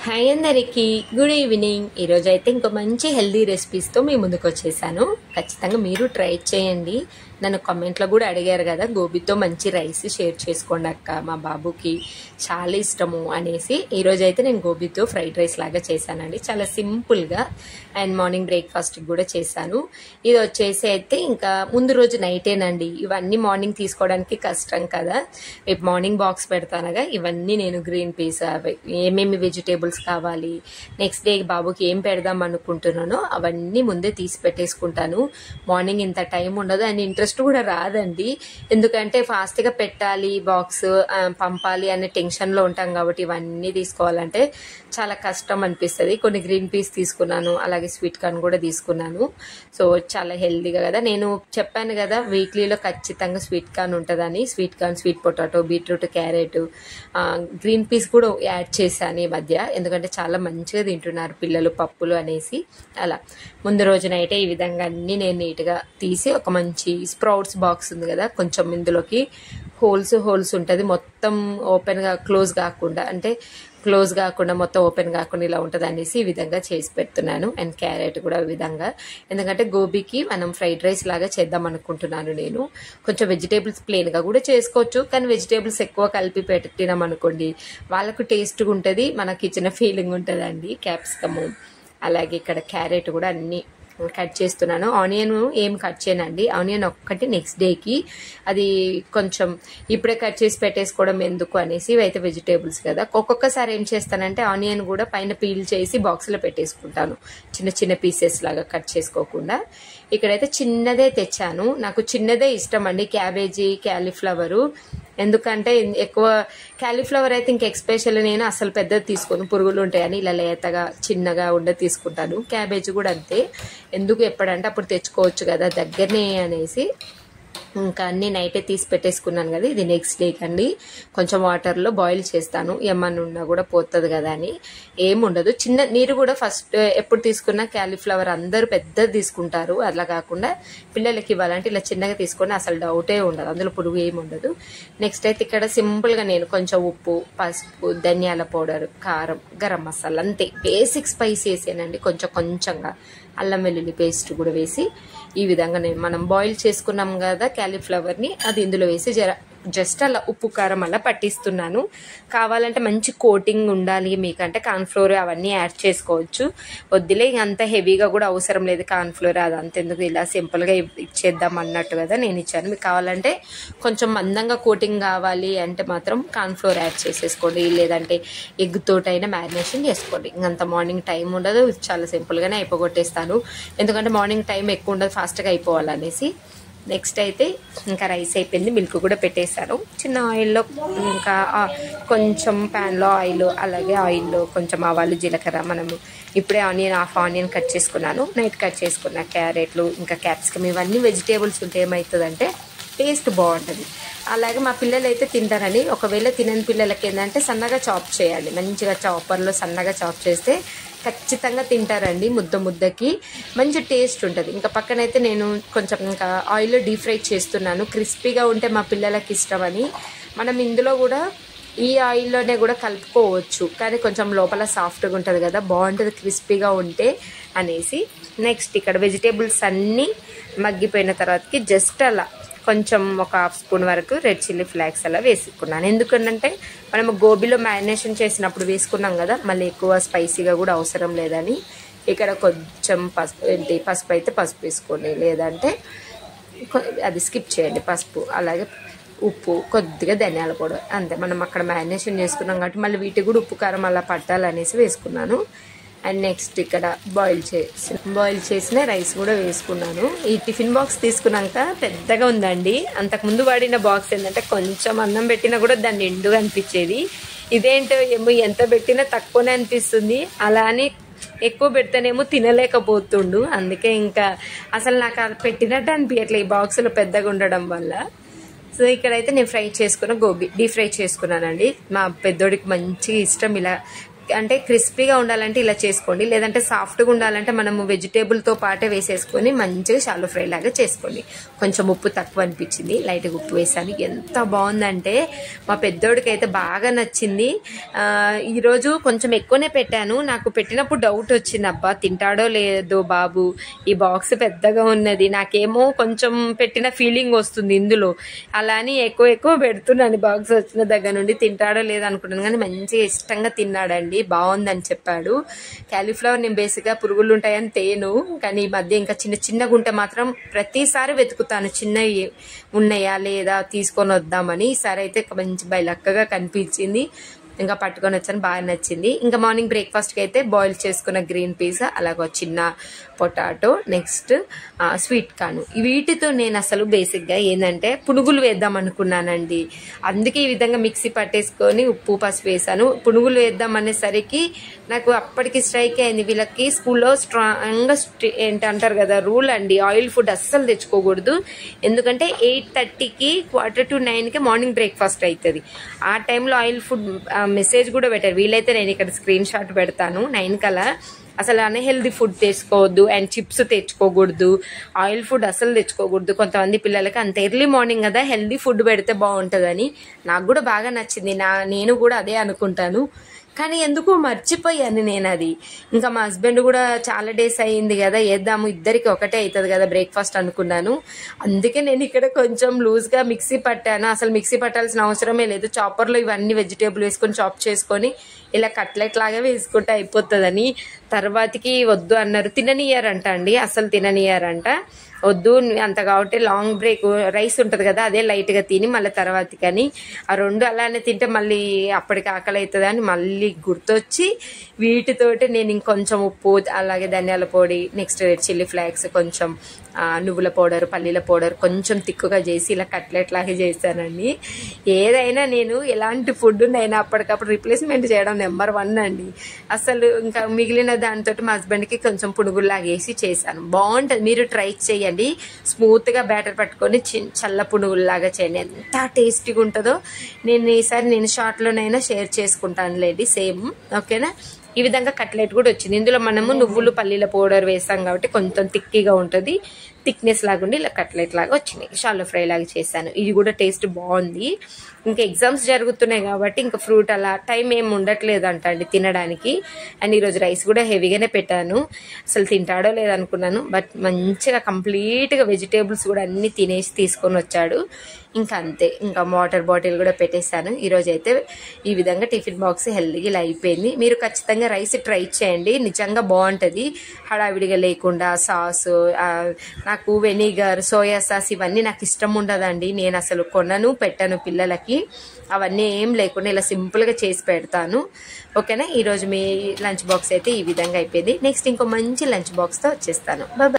Hi అందరికి good evening. ఈరోజు అయితే ఇంకో మంచి హెల్దీ రెసిపీస్తో మీ ముందుకు వచ్చేసాను. ఖచ్చితంగా మీరు ట్రై చేయండి. నన్ను కామెంట్లో కూడా అడిగారు కదా, గోబీతో మంచి రైస్ షేర్ చేసుకోండి అక్క, మా బాబుకి చాలా ఇష్టము అనేసి. ఈరోజు అయితే నేను గోబీతో ఫ్రైడ్ రైస్ లాగా చేశానండి, చాలా సింపుల్గా. అండ్ మార్నింగ్ బ్రేక్ఫాస్ట్కి కూడా చేశాను. ఇది వచ్చేసి అయితే ఇంకా ముందు రోజు నైటేనండి. ఇవన్నీ మార్నింగ్ తీసుకోవడానికి కష్టం కదా, రేపు మార్నింగ్ బాక్స్ పెడతానగా ఇవన్నీ నేను గ్రీన్ పీస్ అవి ఏమేమి వెజిటేబుల్స్ కావాలి, నెక్స్ట్ డే బాబుకి ఏం పెడదాం అనుకుంటున్నానో అవన్నీ ముందే తీసి పెట్టేసుకుంటాను. మార్నింగ్ ఇంత టైం ఉండదు అండ్ ఇంట్రెస్ట్ కూడా రాదండి, ఎందుకంటే ఫాస్ట్గా పెట్టాలి, బాక్స్ పంపాలి అనే టెన్షన్లో ఉంటాం కాబట్టి ఇవన్నీ తీసుకోవాలంటే చాలా కష్టం అనిపిస్తుంది. కొన్ని గ్రీన్ పీస్ తీసుకున్నాను, అలాగే స్వీట్ కార్న్ కూడా తీసుకున్నాను. సో చాలా హెల్దీగా కదా, నేను చెప్పాను కదా వీక్లీలో ఖచ్చితంగా స్వీట్ కార్న్ ఉంటుందని. Sweet corn, sweet potato, beetroot, carrot, green peas కూడా యాడ్ చేశాను ఈ మధ్య, ఎందుకంటే చాలా మంచిగా తింటున్నారు పిల్లలు పప్పులు అనేసి. అలా ముందు రోజునైతే ఈ విధంగా అన్ని నేను నీట్గా తీసి ఒక మంచి స్ప్రౌట్స్ బాక్స్ ఉంది కదా, కొంచెం ఇందులోకి హోల్స్ ఉంటుంది, మొత్తం ఓపెన్గా క్లోజ్ కాకుండా, అంటే క్లోజ్ కాకుండా మొత్తం ఓపెన్ కాకుండా ఇలా ఉంటుంది అనేసి ఈ విధంగా చేసి పెడుతున్నాను. అండ్ క్యారెట్ కూడా ఈ విధంగా, ఎందుకంటే గోబీకి మనం ఫ్రైడ్ రైస్ లాగా చేద్దాం అనుకుంటున్నాను నేను. కొంచెం వెజిటేబుల్స్ ప్లెయిన్గా కూడా చేసుకోవచ్చు, కానీ వెజిటేబుల్స్ ఎక్కువ కలిపి పెట్టినాం అనుకోండి వాళ్ళకు టేస్ట్గా ఉంటుంది, మనకి ఇచ్చిన ఫీలింగ్ ఉంటుందండి. క్యాప్సికము, అలాగే ఇక్కడ క్యారెట్ కూడా అన్ని కట్ చేస్తున్నాను. ఆనియన్ ఏం కట్ చేయనండి, ఆనియన్ ఒక్కటి నెక్స్ట్ డేకి, అది కొంచెం ఇప్పుడే కట్ చేసి పెట్టేసుకోవడం ఎందుకు అనేసి. ఇవైతే వెజిటేబుల్స్ కదా, ఒక్కొక్కసారి ఏం చేస్తానంటే ఆనియన్ కూడా పైన పీల్ చేసి బాక్స్లో పెట్టేసుకుంటాను, చిన్న చిన్న పీసెస్ లాగా కట్ చేసుకోకుండా. ఇక్కడైతే చిన్నదే తెచ్చాను, నాకు చిన్నదే ఇష్టం అండి, క్యాబేజీ, క్యాలీఫ్లవరు. ఎందుకంటే ఎక్కువ క్యాలీఫ్లవర్ అయితే ఇంక ఎక్స్పెషల్ నేను అసలు పెద్దది తీసుకోను, పురుగులు ఉంటాయని ఇలా లేతగా చిన్నగా ఉండే తీసుకుంటాను. క్యాబేజీ కూడా అంతే, ఎందుకు ఎప్పుడంటే అప్పుడు తెచ్చుకోవచ్చు కదా దగ్గరనే అనేసి ఇంకా అన్ని నైటే తీసి పెట్టేసుకున్నాను కదా. ఇది నెక్స్ట్ డేకి అండి, కొంచెం వాటర్లో బాయిల్ చేస్తాను, ఏమన్నా ఉన్నా కూడా పోతుంది కదా అని. ఏముండదు, చిన్న నీరు కూడా ఫస్ట్ ఎప్పుడు తీసుకున్నా క్యాలీఫ్లవర్ అందరూ పెద్దది తీసుకుంటారు, అలా కాకుండా పిల్లలకి ఇవ్వాలంటే ఇలా చిన్నగా తీసుకొని అసలు డౌటే ఉండదు, అందులో పురుగు ఏముండదు. నెక్స్ట్ అయితే ఇక్కడ సింపుల్గా నేను కొంచెం ఉప్పు, పసుపు, ధనియాల పౌడర్, కారం, గరం మసాలా, అంతే బేసిక్ స్పైస్ వేసానండి. కొంచెంగా అల్లం వెల్లుల్లి పేస్ట్ కూడా వేసి ఈ విధంగా మనం బాయిల్ చేసుకున్నాం కదా క్యాలీఫ్లవర్ని, అది ఇందులో వేసి జస్ట్ అలా ఉప్పు కారం అలా పట్టిస్తున్నాను. కావాలంటే మంచి కోటింగ్ ఉండాలి మీకంటే కార్న్ఫ్లోర్ అవన్నీ యాడ్ చేసుకోవచ్చు, వద్దులే అంత హెవీగా కూడా అవసరం లేదు కార్న్ఫ్లోర్, అదంతా ఎందుకు, ఇలా సింపుల్గా ఇచ్చేద్దాం అన్నట్టు కదా నేను ఇచ్చాను. మీకు కావాలంటే కొంచెం మందంగా కోటింగ్ కావాలి అంటే మాత్రం కార్న్ఫ్లోర్ యాడ్ చేసేసుకోండి, లేదంటే ఎగ్ తోటైనా మ్యారినేషన్ చేసుకోండి. ఇంకంత మార్నింగ్ టైం ఉండదు, చాలా సింపుల్గానే అయిపోగొట్టేస్తాను, ఎందుకంటే మార్నింగ్ టైం ఎక్కువ ఉండదు, ఫాస్ట్గా అయిపోవాలనేసి. నెక్స్ట్ అయితే ఇంకా రైస్ అయిపోయింది, మిల్క్ కూడా పెట్టేశాను. చిన్న ఆయిల్లో ఇంకా కొంచెం ప్యాన్లో ఆయిల్, అలాగే ఆయిల్లో కొంచెం ఆవాలు, జీలకర్ర, మనము ఇప్పుడే హాఫ్ ఆనియన్ కట్ చేసుకున్నాను, నైట్ కట్ చేసుకున్న క్యారెట్లు, ఇంకా క్యాప్సికమ్, ఇవన్నీ వెజిటేబుల్స్ ఉంటే ఏమవుతుందంటే టేస్ట్ బాగుంటుంది. అలాగే మా పిల్లలు అయితే తింటారని, ఒకవేళ తినని పిల్లలకి ఏంటంటే సన్నగా చాప్ చేయాలి, మంచిగా చాపర్లో సన్నగా చాప్ చేస్తే ఖచ్చితంగా తింటారండి, ముద్దకి మంచి టేస్ట్ ఉంటుంది. ఇంకా పక్కనైతే నేను కొంచెం ఇంకా ఆయిల్లో డీప్ ఫ్రై చేస్తున్నాను, క్రిస్పీగా ఉంటే మా పిల్లలకి ఇష్టమని. మనం ఇందులో కూడా ఈ ఆయిల్లోనే కూడా కలుపుకోవచ్చు, కానీ కొంచెం లోపల సాఫ్ట్గా ఉంటుంది కదా, బాగుంటుంది క్రిస్పీగా ఉంటే అనేసి. నెక్స్ట్ ఇక్కడ వెజిటేబుల్స్ అన్నీ మగ్గిపోయిన తర్వాతకి జస్ట్ అలా కొంచెం ఒక హాఫ్ స్పూన్ వరకు రెడ్ చిల్లీ ఫ్లాక్స్ అలా వేసుకున్నాను, ఎందుకంటే మనము గోబీలో మ్యారినేషన్ చేసినప్పుడు వేసుకున్నాం కదా, మళ్ళీ ఎక్కువ స్పైసీగా కూడా అవసరం లేదని. ఇక్కడ కొంచెం పసుపు అయితే పసుపు వేసుకోండి, లేదంటే అది స్కిప్ చేయండి పసుపు, అలాగే ఉప్పు, కొద్దిగా ధనియాల పౌడర్, అంతే. మనం అక్కడ మ్యారినేషన్ చేసుకున్నాం కాబట్టి మళ్ళీ వీటికి కూడా ఉప్పు కారం అలా పట్టాలనేసి వేసుకున్నాను. అండ్ నెక్స్ట్ ఇక్కడ బాయిల్ చేసిన రైస్ కూడా వేసుకున్నాను. ఈ టిఫిన్ బాక్స్ తీసుకున్నాక పెద్దగా ఉందండి, అంతకుముందు వాడిన బాక్స్ ఏంటంటే కొంచెం అన్నం పెట్టినా కూడా దాన్ని నిండుగా అనిపించేది, ఇదేంటో ఏమో ఎంత పెట్టినా తక్కువనే అనిపిస్తుంది, అలా అని ఎక్కువ పెడితేనేమో తినలేకపోతుండు, అందుకే ఇంకా అసలు నాకు పెట్టినట్టు అనిపించట్లేదు ఈ బాక్సులో పెద్దగా ఉండడం వల్ల. సో ఇక్కడైతే నేను ఫ్రై చేసుకున్న గోబీ డీప్ ఫ్రై చేసుకున్నానండి, మా పెద్దోడికి మంచి ఇష్టం ఇలా అంటే క్రిస్పీగా ఉండాలంటే ఇలా చేసుకోండి, లేదంటే సాఫ్ట్గా ఉండాలంటే మనము వెజిటేబుల్తో పాటే వేసేసుకొని మంచిగా షాలో ఫ్రై లాగా చేసుకోండి. కొంచెం ఉప్పు తక్కువ అనిపించింది, లైట్గా ఉప్పు వేసాను. ఎంత బాగుందంటే మా పెద్దోడికి అయితే బాగా నచ్చింది. ఈరోజు కొంచెం ఎక్కువనే పెట్టాను. నాకు పెట్టినప్పుడు డౌట్ వచ్చింది, అబ్బా తింటాడో లేదో బాబు, ఈ బాక్స్ పెద్దగా ఉన్నది, నాకేమో కొంచెం పెట్టిన ఫీలింగ్ వస్తుంది ఇందులో. అలా అని ఎక్కువ పెడుతున్నాను బాక్స్ వచ్చిన దగ్గర నుండి. తింటాడో లేదో అనుకుంటున్నాను కానీ మంచిగా ఇష్టంగా తిన్నాడండి, బాగుందని చెప్పాడు. క్యాలీఫ్లవర్ నేను బేసిక్గా పురుగులు ఉంటాయని తేను, కానీ ఈ మధ్య ఇంకా చిన్నగా ఉంటే మాత్రం ప్రతిసారి వెతుకుతాను చిన్నవి ఉన్నాయా లేదా తీసుకొని వద్దామని. ఈసారి అయితే మంచి బయలక్కగా కనిపించింది, ఇంకా పట్టుకొని వచ్చాను, బాగా నచ్చింది. ఇంకా మార్నింగ్ బ్రేక్ఫాస్ట్కి అయితే బాయిల్ చేసుకున్న గ్రీన్ పీస్, అలాగ చిన్న పొటాటో, నెక్స్ట్ స్వీట్ కార్న్. వీటితో నేను అసలు బేసిక్గా ఏంటంటే పునుగులు వేద్దాం అనుకున్నానండి. అందుకే ఈ విధంగా మిక్సీ పట్టేసుకొని ఉప్పు పసుపు వేసాను. పునుగులు వేద్దాం అనేసరికి నాకు అప్పటికి స్ట్రైక్ అయింది, వీళ్ళకి స్కూల్లో స్ట్రాంగ్గా ఏంటంటారు కదా రూల్ అండి, ఆయిల్ ఫుడ్ అస్సలు తెచ్చుకోకూడదు. ఎందుకంటే 8:30కి 8:45కి మార్నింగ్ బ్రేక్ఫాస్ట్ అవుతుంది. ఆ టైంలో ఆయిల్ ఫుడ్ మెసేజ్ కూడా పెట్టారు. వీలైతే నేను ఇక్కడ స్క్రీన్ షాట్ పెడతాను 9 కల్లా. అసలు అన్హెల్దీ ఫుడ్ తెచ్చుకోవద్దు, అండ్ చిప్స్ తెచ్చుకోకూడదు, ఆయిల్ ఫుడ్ అసలు తెచ్చుకోకూడదు. కొంతమంది పిల్లలకి అంత ఎర్లీ మార్నింగ్ కదా హెల్దీ ఫుడ్ పెడితే బాగుంటుందని. నాకు కూడా బాగా నచ్చింది, నేను కూడా అదే అనుకుంటాను. కానీ ఎందుకు మర్చిపోయాను నేను అది. ఇంకా మా హస్బెండ్ కూడా చాలా డేస్ అయ్యింది కదా వేద్దాము, ఇద్దరికి ఒకటే అవుతుంది కదా బ్రేక్ఫాస్ట్ అనుకున్నాను. అందుకే నేను ఇక్కడ కొంచెం లూజ్గా మిక్సీ పట్టాను. అసలు మిక్సీ పట్టాల్సిన అవసరమే లేదు, చాపర్లో ఇవన్నీ వెజిటేబుల్ వేసుకొని చాప్ చేసుకొని ఇలా కట్లెట్ లాగా వేసుకుంటే అయిపోతుందని. తర్వాతకి వద్దు అన్నారు, తిననియారంట అండి, అసలు తిననియారంట. వద్దు అంత కాబట్టి లాంగ్ బ్రేక్ రైస్ ఉంటుంది కదా అదే లైట్గా తిని మళ్ళీ తర్వాత కానీ ఆ రెండు అలానే తింటే మళ్ళీ అప్పటికి ఆకలి అవుతుంది అని మళ్ళీ గుర్తొచ్చి వీటితోటి నేను ఇంకొంచెం ఉప్పు, అలాగే ధనియాల పొడి, నెక్స్ట్ రెడ్ చిల్లీ ఫ్లేక్స్, కొంచెం నువ్వుల పౌడర్, పల్లీల పౌడర్ కొంచెం తిక్కుగా చేసి ఇలా కట్లెట్ లాగా చేశానండి. ఏదైనా నేను ఎలాంటి ఫుడ్ అయినా అప్పటికప్పుడు రిప్లేస్మెంట్ చేయడం నెంబర్ 1 అండి. అసలు ఇంకా మిగిలిన దానితో మా హస్బెండ్కి కొంచెం పునుగుల్లాగా వేసి చేశాను, బాగుంటుంది. మీరు ట్రై చేయండి, స్మూత్గా బ్యాటర్ పట్టుకొని చల్ల పునుగుల్లాగా చేయండి, ఎంత టేస్టీగా ఉంటుందో. ఈసారి షార్ట్లోనైనా షేర్ చేసుకుంటాను లేండి సేమ్, ఓకేనా. ఈ విధంగా కట్లెట్ కూడా వచ్చింది. ఇందులో మనము నువ్వులు పల్లీల పౌడర్ వేసాం కాబట్టి కొంచెం థిక్గా ఉంటుంది, థిక్నెస్ లాగా ఉండి ఇలా కట్లెట్ లాగా వచ్చినాయి. షాలో ఫ్రై లాగా చేశాను, ఇది కూడా టేస్ట్ బాగుంది. ఇంకా ఎగ్జామ్స్ జరుగుతున్నాయి కాబట్టి ఇంకా ఫ్రూట్ అలా టైం ఏం ఉండట్లేదు అండి తినడానికి. అండ్ ఈరోజు రైస్ కూడా హెవీగానే పెట్టాను, అసలు తింటాడో లేదనుకున్నాను. బట్ మంచిగా కంప్లీట్గా వెజిటేబుల్స్ కూడా అన్ని తినేసి తీసుకొని వచ్చాడు. ఇంకా అంతే, ఇంకా వాటర్ బాటిల్ కూడా పెట్టేశాను. ఈరోజు అయితే ఈ విధంగా టిఫిన్ బాక్స్ హెల్తీగా ఇలా అయిపోయింది. మీరు ఖచ్చితంగా రైస్ ట్రై చేయండి, నిజంగా బాగుంటుంది, హడావిడిగా లేకుండా. సాస్, నాకు వెనిగర్, సోయా సాస్ ఇవన్నీ నాకు ఇష్టం ఉండదండి, నేను అసలు పెట్టను పిల్లలకి. అవన్నీ ఏం లేకుండా ఇలా సింపుల్గా చేసి పెడతాను, ఓకేనా. ఈరోజు మీ లంచ్ బాక్స్ అయితే ఈ విధంగా అయిపోయింది. నెక్స్ట్ ఇంకో మంచి లంచ్ బాక్స్తో వచ్చేస్తాను. బాయ్.